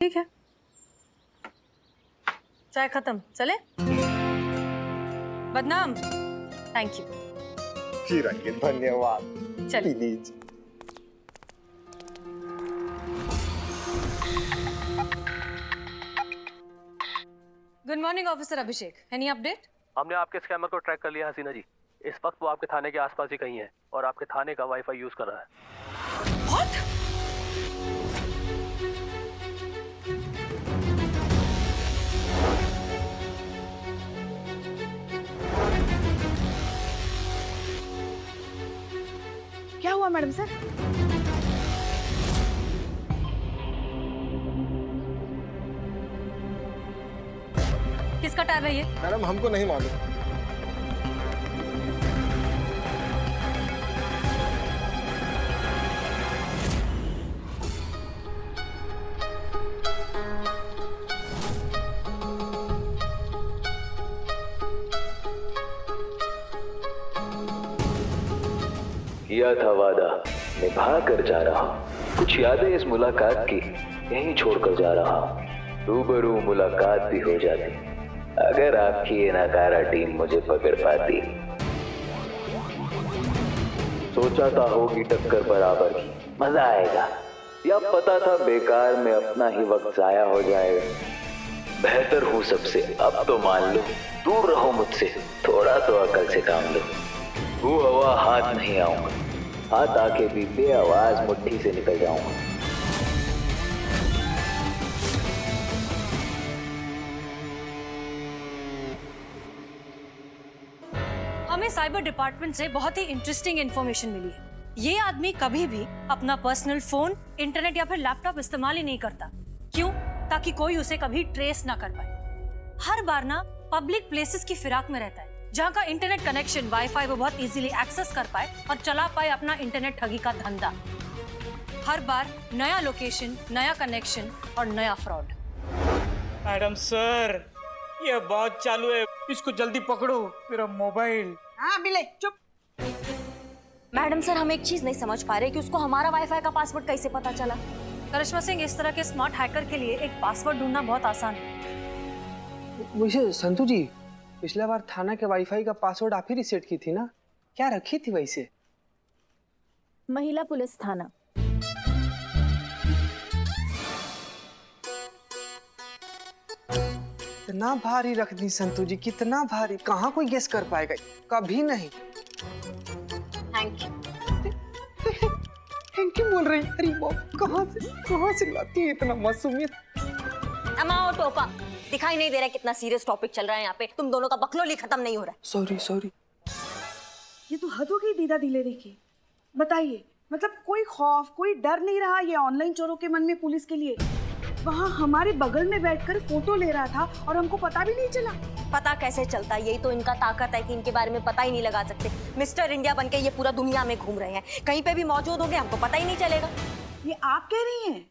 ठीक है, चाय खत्म, चले? बदनाम, थैंक यू। जी रंगीन, धन्यवाद। चलिए। Please. Good morning officer Abhishek, any update? हमने आपके स्कैमर को ट्रैक कर लिया हसीना जी। इस वक्त वो आपके थाने के आसपास ही कहीं है और आपके थाने का वाईफाई यूज कर रहा है। What? क्या हुआ मैडम सर? किसका टैब है ये? मैडम हमको नहीं मालूम। किया था वादा निभा कर जा रहा, कुछ यादें इस मुलाकात की यहीं छोड़कर जा रहा। रूबरू मुलाकात भी हो जाती अगर आपकी ये नकारा टीम मुझे पकड़ पाती। सोचा था होगी टक्कर बराबर की, मजा आएगा, या पता था बेकार में अपना ही वक्त जाया हो जाएगा। बेहतर हूँ सबसे अब तो मान लो, दूर रहो मुझसे, थोड़ा तो अकल से काम लो। वो हवा हाथ नहीं आऊंगा, हाथ आके भी बेआवाज मुट्ठी से निकल जाऊंगा। हमें साइबर डिपार्टमेंट से बहुत ही इंटरेस्टिंग इंफॉर्मेशन मिली है। ये आदमी कभी भी अपना पर्सनल फोन, इंटरनेट या फिर लैपटॉप इस्तेमाल ही नहीं करता। क्यों? ताकि कोई उसे कभी ट्रेस ना कर पाए। हर बार ना पब्लिक प्लेसेस की फिराक में रहता है, जहाँ का इंटरनेट कनेक्शन, वाईफाई वो बहुत इजीली एक्सेस कर पाए और चला पाए अपना इंटरनेट ठगी का धंधा। हर बार नया लोकेशन, नया कनेक्शन और नया फ्रॉड। मैडम सर, ये बहुत चालू है, इसको जल्दी पकड़ो, मेरा मोबाइल। हाँ बिले चुप। मैडम सर, हम एक चीज नहीं समझ पा रहे कि उसको हमारा वाईफाई का पासवर्ड कैसे पता चला। करिश्मा सिंह, इस तरह के स्मार्ट हैकर के लिए एक पासवर्ड ढूंढना बहुत आसान है। वैसे संतु जी, पिछला बार थाना के वाईफाई का पासवर्ड आप ही रिसेट की थी ना? क्या रखी थी वैसे? महिला पुलिस थाना। इतना भारी रख दी संतु जी, कितना भारी, कहाँ कोई गेस कर पाएगा? कभी नहीं। Thank you. थैंक यू बोल रही? अरे बाप, कहाँ से लाती है इतना मासूमियत? अमाओ टोपा, दिखाई नहीं दे रहा कितना सीरियस टॉपिक चल रहा है यहाँ पे। तुम दोनों का बकलोली खत्म नहीं हो रहा। सॉरी। ये तो हद हो गई दीदा दिलेरी की। बताइए, मतलब कोई खौफ, कोई डर नहीं रहा ये ऑनलाइन चोरों के मन में पुलिस के लिए? वहाँ हमारे बगल में बैठकर फोटो ले रहा था और हमको पता भी नहीं चला। पता कैसे चलता? यही तो इनका ताकत है कि इनके बारे में पता ही नहीं लगा सकते। मिस्टर इंडिया बनके ये पूरा दुनिया में घूम रहे हैं, कहीं पे भी मौजूद होंगे हमको पता ही नहीं चलेगा। ये आप कह रही हैं?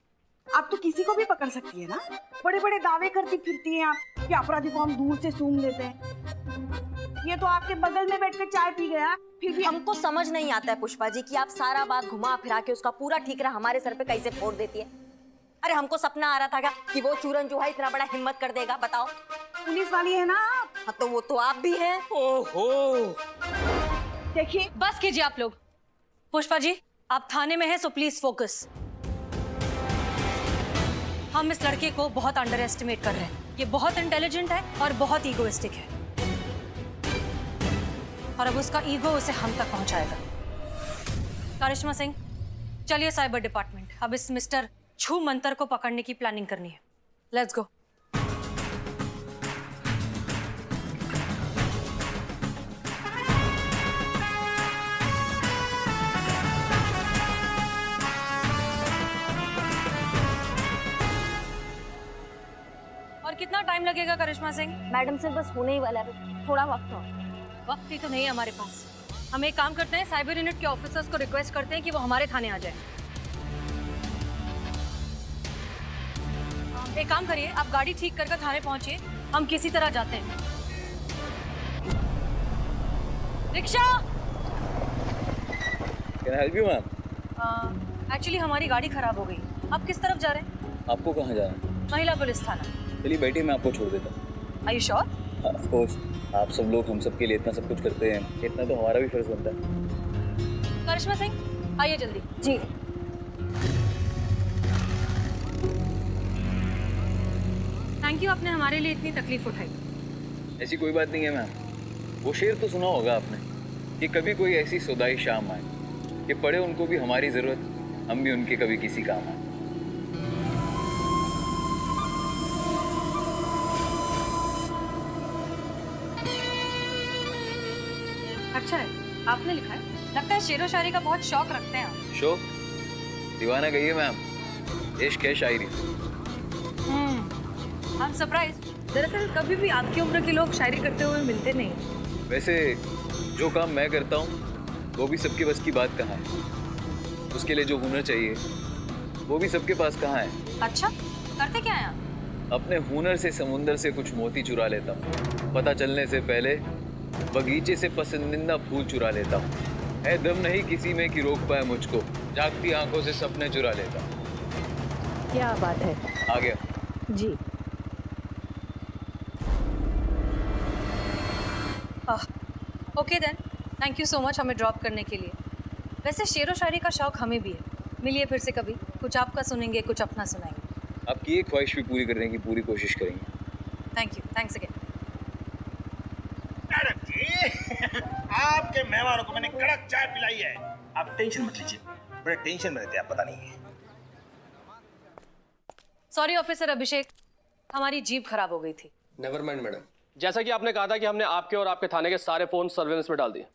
आप तो किसी को भी पकड़ सकती है ना? बड़े बड़े दावे करती फिरती हैं आप कि अपराधी को हम दूर से सूंघ लेते हैं। ये तो आपके बगल में बैठकर चाय पी गया, फिर भी हमको समझ नहीं आता है पुष्पा जी कि आप सारा बात घुमा फिरा के उसका पूरा ठीकरा हमारे सर पे कैसे फोड़ देती है। अरे हमको सपना आ रहा था क्या कि वो चूरन जो है इतना बड़ा हिम्मत कर देगा? बताओ। पुलिस वाली है ना आप? हाँ, तो वो तो आप भी हैं। ओहो, देखिए, बस कीजिए आप लोग। पुष्पा जी, आप थाने में हैं, सो प्लीज फोकस। हम इस लड़के को बहुत अंडर एस्टिमेट कर रहे हैं। ये बहुत इंटेलिजेंट है और बहुत ईगोइस्टिक है, और अब उसका ईगो उसे हम तक पहुंचाएगा। करिश्मा सिंह, चलिए साइबर डिपार्टमेंट। अब इस मिस्टर छू मंतर को पकड़ने की प्लानिंग करनी है। Let's go. और कितना टाइम लगेगा करिश्मा सिंह? मैडम सर, बस होने ही वाला है, थोड़ा वक्त और। वक्त ही तो नहीं है हमारे पास। हम एक काम करते हैं, साइबर यूनिट के ऑफिसर्स को रिक्वेस्ट करते हैं कि वो हमारे थाने आ जाए। एक काम करिए, आप गाड़ी ठीक करके थाने पहुंचिए, हम किसी तरह जाते हैं। Rickshaw! Can I help you ma'am? Actually हमारी गाड़ी खराब हो गई। आप किस तरफ जा रहे हैं? आपको कहाँ जाना है? महिला पुलिस थाना। चलिए बैठिए, मैं आपको छोड़ देता हूँ। Are you sure? Of course, आप सब लोग हम सब के लिए इतना सब कुछ करते हैं, इतना तो हमारा भी फर्ज बनता है। करिश्मा सिंह, आइए जल्दी। जी। थैंक यू, आपने हमारे लिए इतनी तकलीफ उठाई। ऐसी कोई बात नहीं है मैम। वो शेर तो सुना होगा आपने कि कभी कोई ऐसी सौदाई शाम आए कि पड़े उनको भी हमारी जरूरत, हम भी उनके कभी किसी काम आए। अच्छा है, आपने लिखा है। लगता है शेरो शायरी का बहुत शौक रखते हैं आप। शौक? दीवाना गई है मैम, इश्क है शायरी। I'm surprised। दरअसल कभी भी आपकी उम्र के लोग शायरी करते हुए मिलते नहीं। वैसे जो काम मैं करता हूँ वो भी सबके बस की बात कहाँ है। उसके लिए जो हुनर चाहिए वो भी सबके पास कहाँ है। अच्छा, करते क्या हैं आप? अपने हुनर से समुंदर से कुछ मोती चुरा लेता हूँ, पता चलने से पहले बगीचे से पसंदीदा फूल चुरा लेता हूँ। है दम नहीं किसी में कि रोक पाए मुझको, जागती आंखों से सपने चुरा लेता हूँ। क्या बात है। आ गया जी। Okay then, thank you so much हमें ड्रॉप करने के लिए। वैसे शेरो शायरी का शौक हमें भी है। मिलिए फिर से कभी, कुछ आपका सुनेंगे, कुछ अपना सुनाएंगे। आपकी ये ख्वाहिश भी पूरी करने की पूरी कोशिश करेंगे। Thank you, thanks again. Madam ji, आपके मेहमानों को मैंने कड़क चाय पिलाई है। आप टेंशन मत लीजिए, बड़े टेंशन में रहते हैं, आप पता नहीं है। सॉरी ऑफिसर अभिषेक, हमारी जीप खराब हो गई थी। Never mind madam. जैसा कि आपने कहा था कि हमने आपके और आपके थाने के सारे फोन सर्वेलेंस में डाल दिए,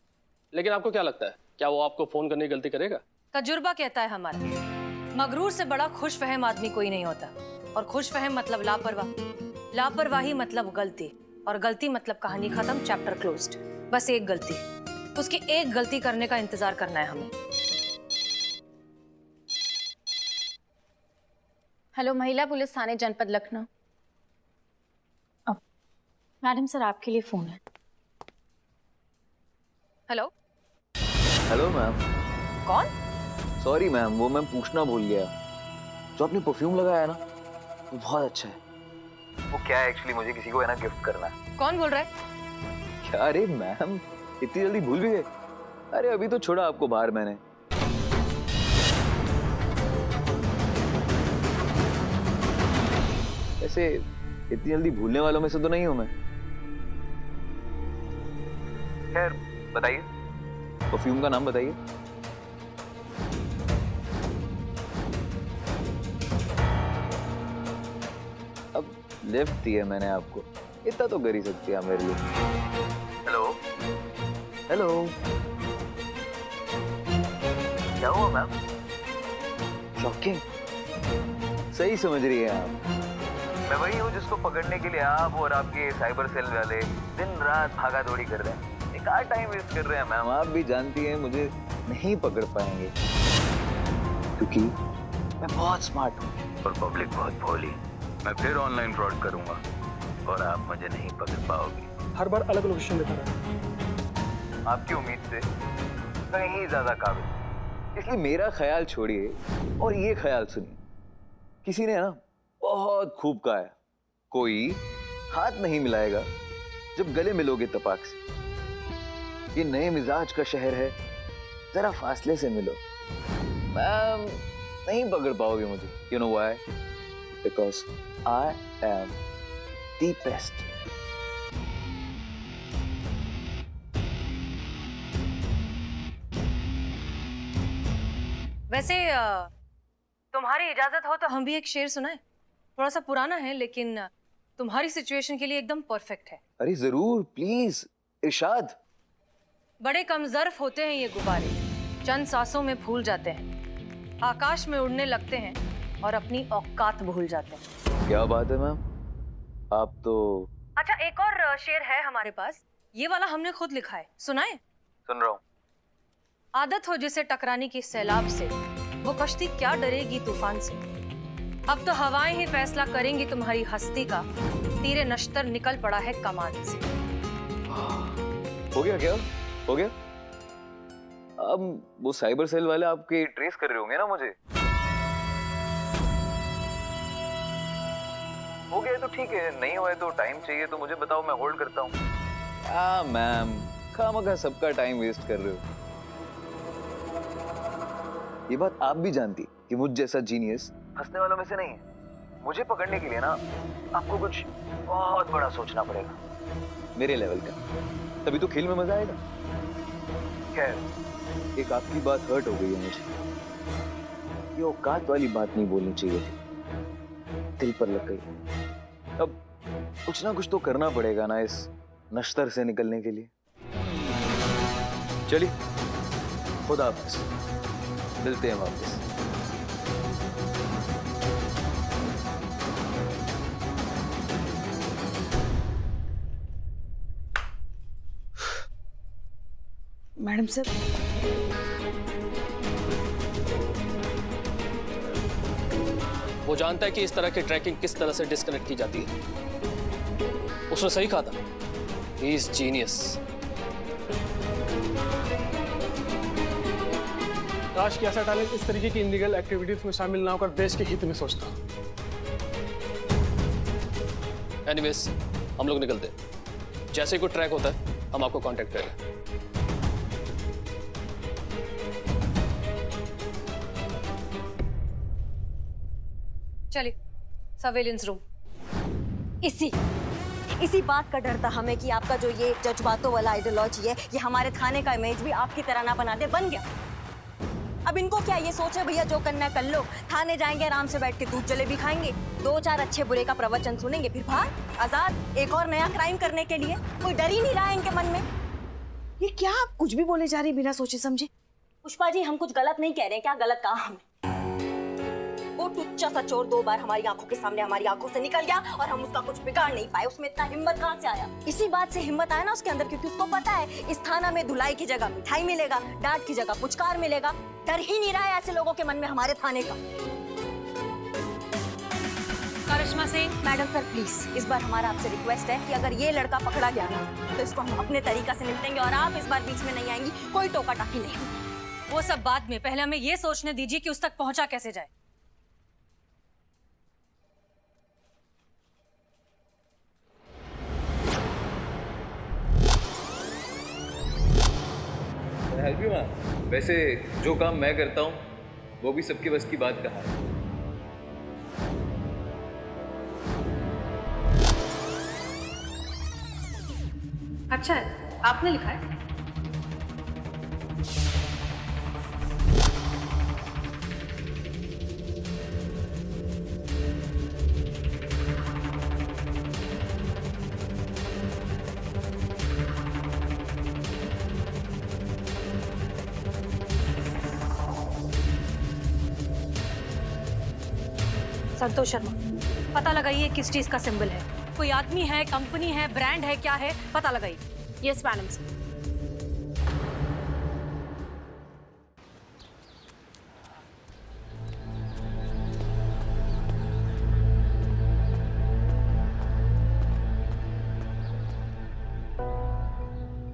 लेकिन आपको क्या लगता है, क्या वो आपको फोन करने की गलती करेगा? तजुर्बा कहता है हमारा, मगरूर से बड़ा खुश फहम आदमी कोई नहीं होता। और खुश फहम मतलब लापरवाह, लापरवाही मतलब गलती, और गलती मतलब कहानी खत्म, चैप्टर क्लोज्ड। बस एक गलती, उसकी एक गलती करने का इंतजार करना है हमें। हेलो, महिला पुलिस थाने जनपद लखनऊ। मैडम सर, आपके लिए फोन है। हेलो। Hello ma'am. कौन? सॉरी मैम, वो मैं पूछना भूल गया, जो आपने परफ्यूम लगाया ना वो बहुत अच्छा है। वो क्या है एक्चुअली, मुझे किसी को है ना गिफ्ट करना है। कौन बोल रहा है? क्या? अरे मैम, इतनी जल्दी भूल भी गए? अरे अभी तो छोड़ा आपको बाहर मैंने। ऐसे इतनी जल्दी भूलने वालों में से तो नहीं हूं मैं। खैर बताइए, परफ्यूम का नाम बताइए। अब लिफ्ट दी है मैंने आपको, इतना तो कर ही सकती है मेरे लिए। हेलो हेलो, क्या हुआ मैम? शॉकिंग। सही समझ रही है आप, मैं वही हूँ जिसको पकड़ने के लिए आप और आपके साइबर सेल वाले दिन रात भागा दौड़ी कर रहे हैं, बेकार टाइम वेस्ट कर रहे हैं मैम। आप भी जानती हैं मुझे नहीं पकड़ पाएंगे, क्योंकि मैं बहुत स्मार्ट हूँ और पब्लिक बहुत भोली। मैं फिर ऑनलाइन फ्रॉड करूंगा और आप मुझे नहीं पकड़ पाओगे। हर बार अलग लोकेशन दिखा रहा है। आपकी उम्मीद से कहीं ज्यादा काबिल, इसलिए मेरा ख्याल छोड़िए और ये ख्याल सुनिए। किसी ने ना बहुत खूब कहा है, कोई हाथ नहीं मिलाएगा जब गले मिलोगे तपाक से। ये नए मिजाज का शहर है, जरा फासले से मिलो। मैम नहीं पकड़ पाओगे मुझे। You know why? Because I am the best. वैसे तुम्हारी इजाजत हो तो हम भी एक शेर सुनाएं। थोड़ा सा पुराना है लेकिन तुम्हारी सिचुएशन के लिए एकदम परफेक्ट है। अरे जरूर, प्लीज इरशाद। बड़े कमजर्फ होते हैं ये गुब्बारे, चंद सांसों में फूल जाते हैं, आकाश में उड़ने लगते हैं और अपनी औकात भूल जाते हैं। क्या बात है मैम, आप तो। अच्छा, एक और शेर है हमारे पास, ये वाला हमने खुद लिखा है, सुनाए? सुन रहा हूँ। आदत हो जिसे टकराने की सैलाब से, वो कश्ती क्या डरेगी तूफान से। अब तो हवाएं ही फैसला करेंगी तुम्हारी हस्ती का, तीरे नश्तर निकल पड़ा है कमान से। हो गया क्या? हो गया? अब वो साइबर सेल वाले आपके ट्रेस कर रहे होंगे ना मुझे। हो गया तो ठीक है, नहीं हुआ तो टाइम चाहिए तो मुझे बताओ, मैं होल्ड करता हूँ। मैम खामखा सबका टाइम वेस्ट कर रहे हो। ये बात आप भी जानती कि मुझ जैसा जीनियस हंसने वालों में से नहीं है। मुझे पकड़ने के लिए ना आपको कुछ बहुत बड़ा सोचना पड़ेगा, मेरे लेवल का, तभी तो खेल में मजा आएगा। खैर एक आपकी बात हर्ट हो गई है मुझे। ये औकात वाली बात नहीं बोलनी चाहिए थी, दिल पर लग गई। अब कुछ ना कुछ तो करना पड़ेगा ना इस नश्तर से निकलने के लिए। चलिए खुदा हाफिज़, मिलते हैं वापस। मैडम सर, वो जानता है कि इस तरह की ट्रैकिंग किस तरह से डिस्कनेक्ट की जाती है। उसने सही कहा था, ही इज जीनियस। काश कि ऐसा टैलेंट इस तरीके की इलीगल एक्टिविटीज में शामिल ना होकर देश के हित में सोचता। एनीवेज हम लोग निकलते हैं। जैसे ही कोई ट्रैक होता है हम आपको कांटेक्ट करेंगे। चलिए सर्वेलेंस रूम। इसी बात का डर था हमें कि आपका जो ये जज्बातों वाला आइडियोलॉजी है, ये हमारे थाने का इमेज भी आपकी तरह ना बना दे। बन गया। अब इनको क्या, ये सोचे भैया जो करना है कर लो, थाने जाएंगे आराम से बैठ के दूध जलेबी खाएंगे, 2-4 अच्छे बुरे का प्रवचन सुनेंगे, फिर भाग आजाद एक और नया क्राइम करने के लिए। कोई डर ही नहीं रहा है इनके मन में। ये क्या आप कुछ भी बोले जा रही बिना सोचे समझे? पुष्पा जी हम कुछ गलत नहीं कह रहे हैं, क्या गलत कहा हमने? वो टुच्चा सा चोर 2 बार हमारी आंखों के सामने हमारी आंखों से निकल गया और हम उसका कुछ बिगाड़ नहीं पाए। उसमें इतना हिम्मत कहाँ से आया? इसी बात से हिम्मत आया ना उसके अंदर, क्योंकि उसको पता है इस थाना में धुलाई की जगह मिठाई मिलेगा, डांट की जगह पुचकार मिलेगा। डर ही नहीं रहा है ऐसे लोगों के मन में हमारे थाने का। करिश्मा सिंह, मैडम सर प्लीज, इस बार हमारा आपसे रिक्वेस्ट है कि अगर ये लड़का पकड़ा गया ना तो इसको हम अपने तरीका से निपटेंगे और आप इस बार बीच में नहीं आएंगी, कोई टोका टाकी नहीं। वो सब बाद में, पहले हमें ये सोचने दीजिए कि उस तक पहुंचा कैसे जाए। Help you ma'am. वैसे जो काम मैं करता हूँ वो भी सबके बस की बात कहाँ है। अच्छा है, आपने लिखा है। संतोष शर्मा, पता लगाइए किस चीज का सिंबल है। कोई आदमी है, कंपनी है, ब्रांड है, क्या है, पता लगाइए। Yes madam sir.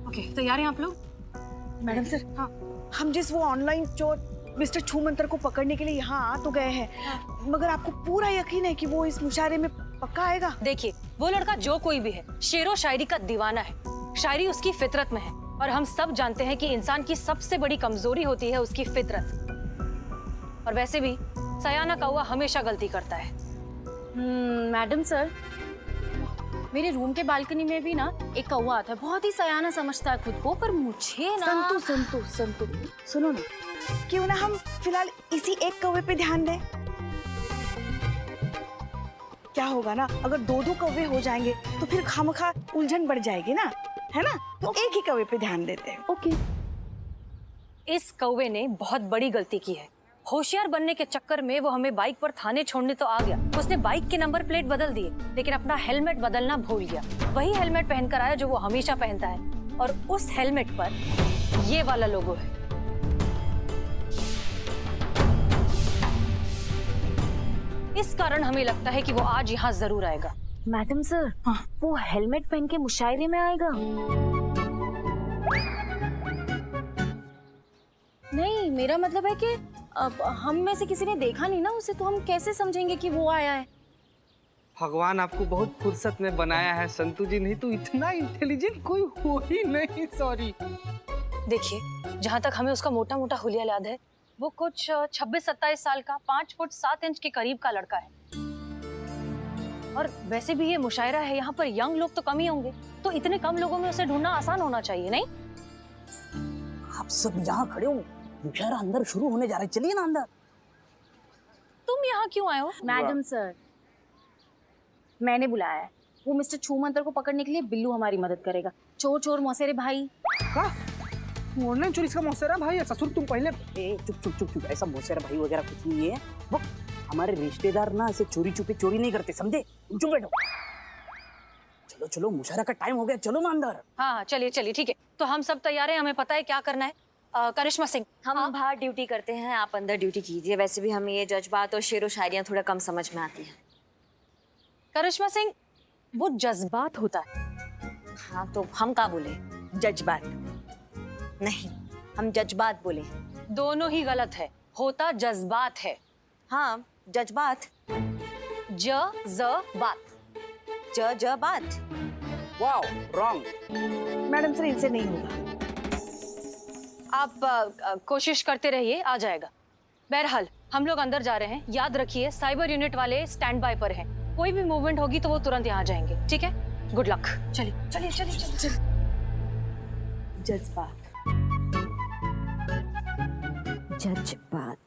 ओके, तैयार हैं आप लोग? मैडम सर, हाँ, हम जिस वो ऑनलाइन चोर मिस्टर छूमंतर को पकड़ने के लिए यहाँ आ तो गए हैं, मगर आपको पूरा यकीन है कि वो इस मुशायरे में पक्का आएगा? देखिए, वो लड़का जो कोई भी है, शेरो शायरी का दीवाना है। शायरी उसकी फितरत में है और हम सब जानते हैं कि इंसान की सबसे बड़ी कमजोरी होती है उसकी फितरत। और वैसे भी सयाना कौवा हमेशा गलती करता है। मैडम सर, मेरे रूम के बालकनी में भी ना एक कौवा आता है, बहुत ही सयाना समझता है खुद को, पर मुझे ना संतु सुनो ना, क्यों ना हम फिलहाल इसी एक कौवे पे ध्यान दें? क्या होगा ना, अगर 2-2 कौवे हो जाएंगे तो फिर खामखा उलझन बढ़ जाएगी ना, है ना? तो एक ही कौवे पे ध्यान देते हैं। ओके। इस कौवे ने बहुत बड़ी गलती की है। होशियार बनने के चक्कर में वो हमें बाइक पर थाने छोड़ने तो आ गया। उसने बाइक के नंबर प्लेट बदल दिए, लेकिन अपना हेलमेट बदलना भूल गया। वही हेलमेट पहनकर आया जो वो हमेशा पहनता है, और उस हेलमेट पर ये वाला लोगो है। इस कारण हमें लगता है कि वो आज यहाँ जरूर आएगा। मैडम सर, हाँ, वो हेलमेट पहन के मुशायरे में आएगा? नहीं, मेरा मतलब है कि अब हम में से किसी ने देखा नहीं ना उसे, तो हम कैसे समझेंगे कि वो आया है? भगवान आपको बहुत फुर्सत में बनाया है संतू जी, नहीं तो इतना इंटेलिजेंट कोई हो ही नहीं। सॉरी। देखिए, जहाँ तक हमें उसका मोटा मोटा हुलिया याद है, वो कुछ 26-27 साल का 5 फुट 7 इंच के करीब का लड़का है। और वैसे भी ये मुशायरा है, यहाँ पर यंग लोग तो कम ही होंगे, तो इतने कम लोगों में उसे ढूंढना आसान होना चाहिए, नहीं? आप सब यहाँ खड़े हो, मुशायरा अंदर शुरू होने जा रहा है, चलिए ना अंदर। तुम यहाँ क्यों आए हो? मैडम सर, मैंने बुलाया है। वो मिस्टर छूमंतर को पकड़ने के लिए बिल्लू हमारी मदद करेगा। चोर चोर मौसेरे भाई। ऑनलाइन चोरी का मौसेरा भाई है? ससुर तुम पहले। ए चुप चुप चुप चुप, ऐसा मौसेरा भाई वगैरह कुछ नहीं है। वो हमारे रिश्तेदार ना ऐसे चोरी छुपे चोरी नहीं करते, समझे? तुम चुप बैठो। चलो चलो, मुशायरा का टाइम हो गया, चलो ना अंदर। हाँ, चलिए चलिए, ठीक है। तो हम सब तैयार हैं, हमें पता है क्या करना है। करिश्मा सिंह, हम बाहर ड्यूटी करते हैं, आप अंदर ड्यूटी कीजिए। वैसे भी हमें ये जज्बात और शेरो शायरियाँ थोड़ा कम समझ में आती हैं। करिश्मा सिंह, वो जज्बात होता है। हाँ, तो हम क्या बोले? जज्बात नहीं, हम जज्बात बोले। दोनों ही गलत है, होता जज्बात है। हाँ, जज्बात। ज-ज-बात। ज-ज-बात। Wow, wrong. मैडम सर, इनसे नहीं होगा। आप कोशिश करते रहिए, आ जाएगा। बहरहाल हम लोग अंदर जा रहे हैं। याद रखिए, साइबर यूनिट वाले स्टैंड बाय पर हैं। कोई भी मूवमेंट होगी तो वो तुरंत यहाँ जाएंगे, ठीक है? Good luck. चलिए चलिए चलिए चलिए। जज्बात। जज्बात।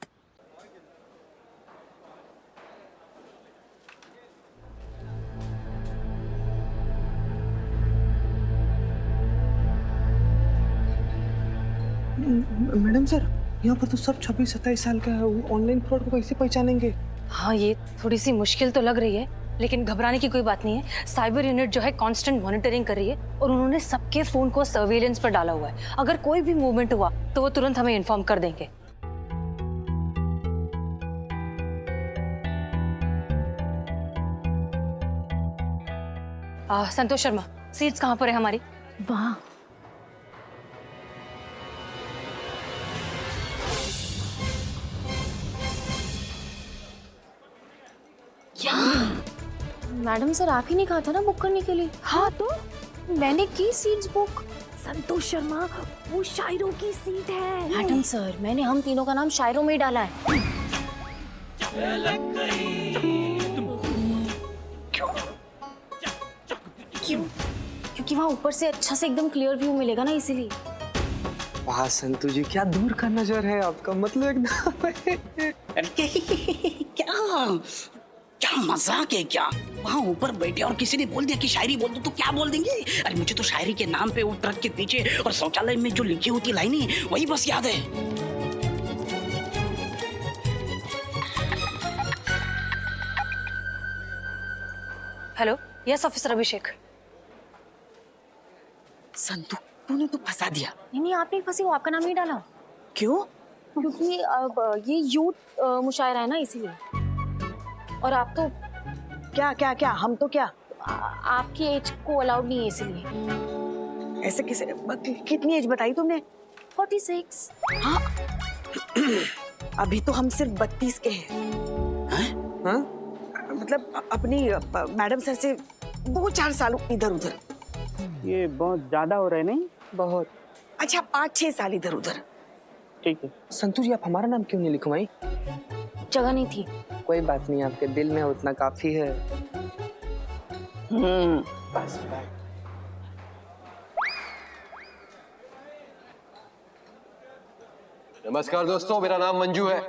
मैडम सर, यहाँ पर तो सब 26-27 साल का है। ऑनलाइन फ्रॉड को कैसे पहचानेंगे? हाँ, ये थोड़ी सी मुश्किल तो लग रही है, लेकिन घबराने की कोई बात नहीं है। साइबर यूनिट जो है कांस्टेंट मॉनिटरिंग कर रही है और उन्होंने सबके फोन को सर्वेलेंस पर डाला हुआ है। अगर कोई भी मूवमेंट हुआ तो वो तुरंत हमें इन्फॉर्म कर देंगे। संतोष शर्मा, सीट्स कहाँ पर है हमारी? वाह, मैडम सर, आप ही ने कहा था ना बुक करने के लिए? हाँ, तो मैंने की सीट्स बुक। संतोष शर्मा, वो शायरों की सीट है। मैडम सर, मैंने हम तीनों का नाम शायरों में ही डाला है। क्यों? क्योंकि वहाँ ऊपर से अच्छा से एकदम क्लियर व्यू मिलेगा ना, इसीलिए। वाह संतू जी, क्या दूर का नजर है आपका, मतलब एकदम। क्या मजाक है क्या? वहाँ ऊपर बैठे और किसी ने बोल दिया कि शायरी बोल दो तो क्या बोल देंगे? अरे मुझे तो शायरी के नाम पे वो ट्रक के पीछे और शौचालय में जो लिखी होती लाइनें वही बस याद है। हेलो, यस ऑफिसर अभिषेक। संतू, तूने तो फंसा दिया। नहीं, आप नहीं फंसी, वो आपका नाम ही डाला। क्यों? क्योंकि अब ये यूथ मुशायरा है ना, इसीलिए। और आप तो क्या क्या क्या? हम तो क्या? आपकी एज को अलाउड नहीं है, इसीलिए। ऐसे किसे? कितनी एज बताई तुमने? 46। हाँ, अभी तो हम सिर्फ 32 के हैं। हाँ? मतलब अपनी मैडम सर से 2-4 साल इधर उधर। ये बहुत ज्यादा हो रहा है, नहीं? बहुत। अच्छा, 5-6 साल इधर उधर। ठीक है। संतू जी, आप हमारा नाम क्यों नहीं लिखवाई? जगह नहीं थी। कोई बात नहीं, आपके दिल में उतना काफी है। बस। नमस्कार दोस्तों, मेरा नाम मंजू है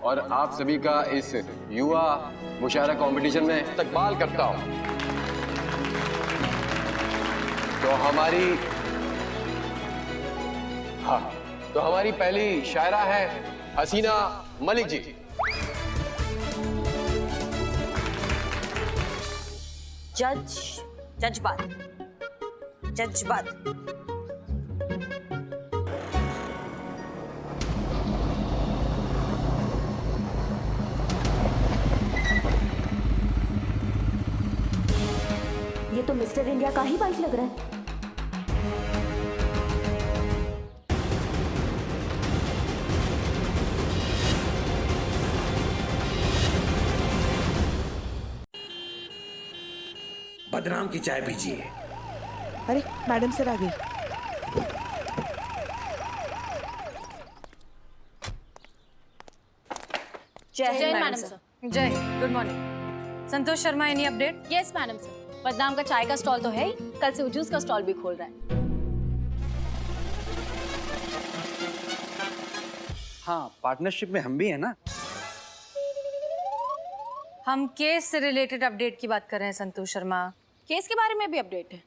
और आप सभी का इस युवा मुशायरा कंपटीशन में इस्तकबाल करता हूं। तो हमारी पहली शायरा है हसीना मलिक जी। जज्बात। जज्बात। ये तो मिस्टर इंडिया का ही बाइक लग रहा है। बदनाम की चाय पीजिए। अरे मैडम सर आ गई। जय मैडम सर। जय, good morning. Santosh Sharma, any update? Yes madam sir, बदनाम का चाय का स्टॉल तो है ही, कल से वो जूस का स्टॉल भी खोल रहा है। हाँ, पार्टनरशिप में हम भी हैं ना। हम केस से रिलेटेड अपडेट की बात कर रहे हैं संतोष शर्मा। केस के बारे में भी अपडेट है।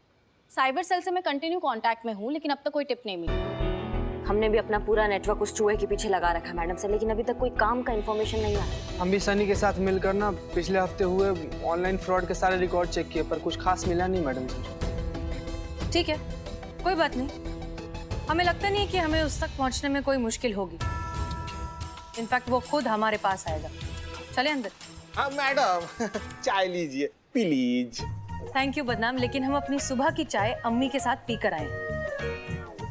साइबर सेल से मैं कंटिन्यू कांटेक्ट में हूँ, लेकिन अब तक कोई टिप नहीं मिली। हमने भी अपना पूरा नेटवर्क उस चूहे के पीछे लगा रखा है मैडम सर, लेकिन अभी तक कोई काम का इन्फॉर्मेशन नहीं आया। हम भी सनी के साथ मिलकर ना पिछले हफ्ते हुए ऑनलाइन फ्रॉड के सारे रिकॉर्ड चेक किए, पर कुछ खास मिला नहीं मैडम सर। ठीक है, कोई बात नहीं। हमें लगता नहीं कि हमें उस तक पहुंचने में कोई मुश्किल होगी। इनफैक्ट वो खुद हमारे पास आएगा। चले अंदर। हाँ मैडम, चाय लीजिए प्लीज। थैंक यू बदनाम, लेकिन हम अपनी सुबह की चाय अम्मी के साथ पीकर आए।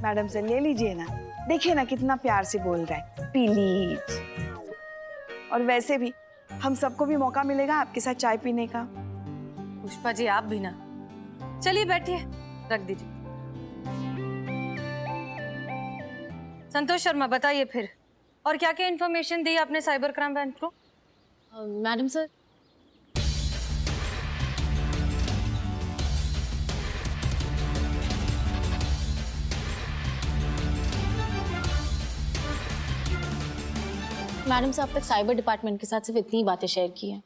मैडम सर ले लीजिए ना, देखिए ना कितना प्यार से बोल रहा है, प्लीज। और वैसे भी हम सबको भी मौका मिलेगा आपके साथ चाय पीने का। पुष्पा जी आप भी ना। चलिए बैठिए, रख दीजिए। संतोष शर्मा बताइए फिर, और क्या क्या इन्फॉर्मेशन दी आपने साइबर क्राइम ब्रांच को? मैडम सर, मैडम साहब तक साइबर डिपार्टमेंट के साथ सिर्फ इतनी ही बातें शेयर की हैं।